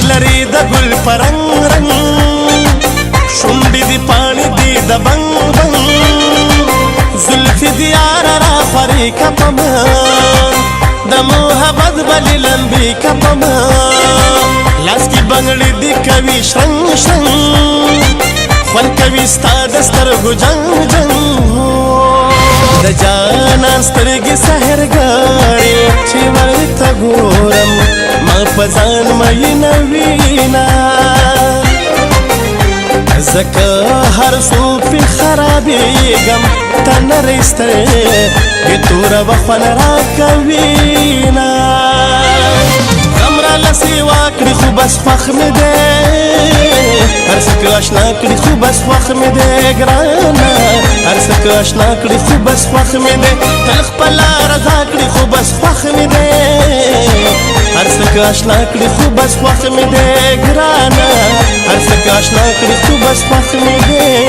لري د ګل پرنګ رنګ شونډې دي پاڼې دي د بنګ بنګ زلفې دي یاره را خورې که په ما د محبت بلې لمبې که په ما لاس کې بنګړې دي کوي شرنګ شرنګ خوند کوي ستا د سترګو جنګ جنګ د جانان سترګې سحرګارې چې ورته ګورم ما په ځان مینه وینا زکه هر څو پې خرابېږم ته نرۍ سترګې توره به خوند راکوينه غم راله سیوا کړي خو بس خوښ مې دی هر څه که اشنا کړي خو بس خوښ مې دی ګرانه هر څه که اشنا کړي خو بس خوښ مې دی تل خپله رضا کړي خو بس خوښ مې دی هر څه که اشنا کړي خو بس خوښ مې دی ګرانه هر څه که اشنا کړي خو بس خوښ مې دی